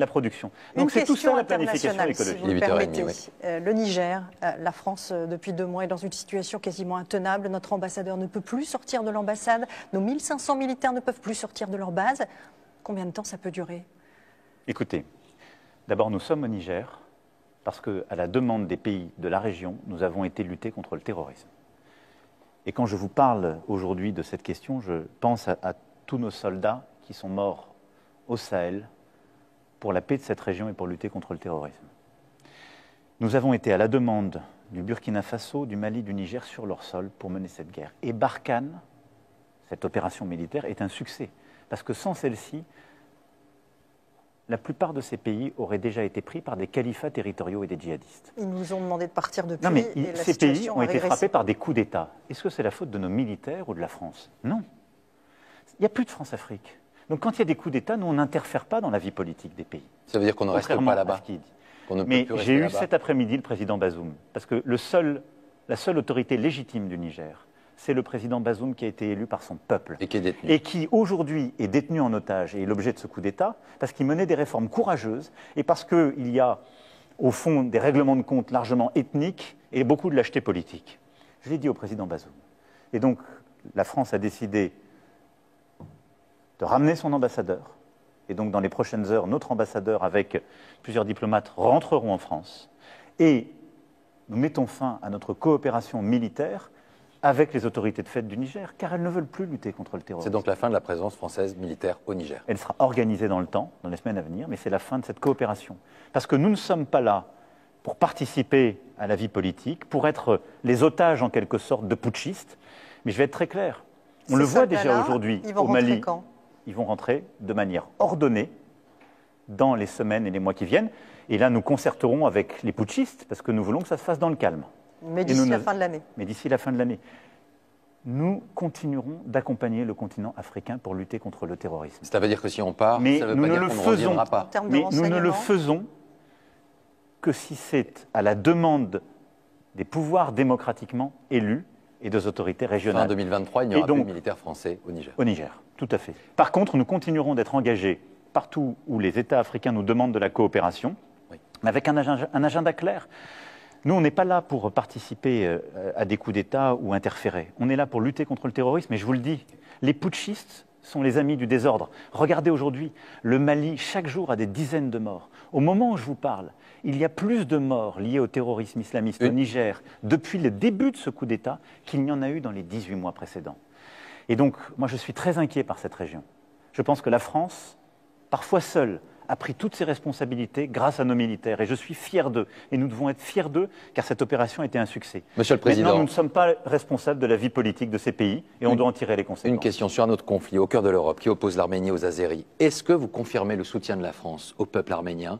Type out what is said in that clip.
la production. Donc c'est tout ça la planification écologique. Si vous le permettez. Le Niger, la France depuis 2 mois est dans une situation quasiment intenable. Notre ambassadeur ne peut plus sortir de l'ambassade. Nos 1500 militaires ne peuvent plus sortir de leur base. Combien de temps ça peut durer? Écoutez, d'abord nous sommes au Niger parce qu'à la demande des pays de la région, nous avons été lutter contre le terrorisme. Et quand je vous parle aujourd'hui de cette question, je pense à tous nos soldats qui sont morts au Sahel pour la paix de cette région et pour lutter contre le terrorisme. Nous avons été à la demande du Burkina Faso, du Mali, du Niger sur leur sol pour mener cette guerre. Et Barkhane, cette opération militaire, est un succès. Parce que sans celle-ci, la plupart de ces pays auraient déjà été pris par des califats territoriaux et des djihadistes. Ils nous ont demandé de partir depuis. Non, mais ces pays ont été frappés par des coups d'État. Est-ce que c'est la faute de nos militaires ou de la France? Non. Il n'y a plus de France-Afrique. Donc quand il y a des coups d'État, nous, on n'interfère pas dans la vie politique des pays. Ça veut dire qu'on ne reste pas là-bas. Mais j'ai eu cet après-midi le président Bazoum. Parce que la seule autorité légitime du Niger, c'est le président Bazoum qui a été élu par son peuple. Et qui est détenu. Et qui aujourd'hui est détenu en otage et est l'objet de ce coup d'État, parce qu'il menait des réformes courageuses et parce qu'il y a, au fond, des règlements de compte largement ethniques et beaucoup de lâcheté politique. Je l'ai dit au président Bazoum. Et donc, la France a décidé de ramener son ambassadeur. Et donc, dans les prochaines heures, notre ambassadeur, avec plusieurs diplomates, rentreront en France. Et nous mettons fin à notre coopération militaire avec les autorités de fait du Niger, car elles ne veulent plus lutter contre le terrorisme. C'est donc la fin de la présence française militaire au Niger. Elle sera organisée dans le temps, dans les semaines à venir, mais c'est la fin de cette coopération. Parce que nous ne sommes pas là pour participer à la vie politique, pour être les otages en quelque sorte de putschistes, mais je vais être très clair. On le voit déjà aujourd'hui au Mali. Quand ils vont rentrer de manière ordonnée dans les semaines et les mois qui viennent. Et là, nous concerterons avec les putschistes, parce que nous voulons que ça se fasse dans le calme. Mais d'ici la fin de l'année. Mais d'ici la fin de l'année. Nous continuerons d'accompagner le continent africain pour lutter contre le terrorisme. Ça veut dire que si on part, mais ça veut nous pas ne dire le qu'on ne faisons reviendra pas. Mais nous ne le faisons que si c'est à la demande des pouvoirs démocratiquement élus et des autorités régionales. Fin 2023, il n'y aura plus de militaires français au Niger. Au Niger, tout à fait. Par contre, nous continuerons d'être engagés partout où les États africains nous demandent de la coopération, mais avec un agenda clair. Nous, on n'est pas là pour participer à des coups d'État ou interférer. On est là pour lutter contre le terrorisme. Et je vous le dis, les putschistes sont les amis du désordre. Regardez aujourd'hui, le Mali, chaque jour, a des dizaines de morts. Au moment où je vous parle, il y a plus de morts liés au terrorisme islamiste au Niger depuis le début de ce coup d'État qu'il n'y en a eu dans les 18 mois précédents. Et donc, moi, je suis très inquiet par cette région. Je pense que la France, parfois seule, a pris toutes ses responsabilités grâce à nos militaires. Et je suis fier d'eux. Et nous devons être fiers d'eux, car cette opération a été un succès. Monsieur le Président, maintenant, nous ne sommes pas responsables de la vie politique de ces pays, et on doit en tirer les conséquences. Une question sur un autre conflit au cœur de l'Europe qui oppose l'Arménie aux Azéris. Est-ce que vous confirmez le soutien de la France au peuple arménien ?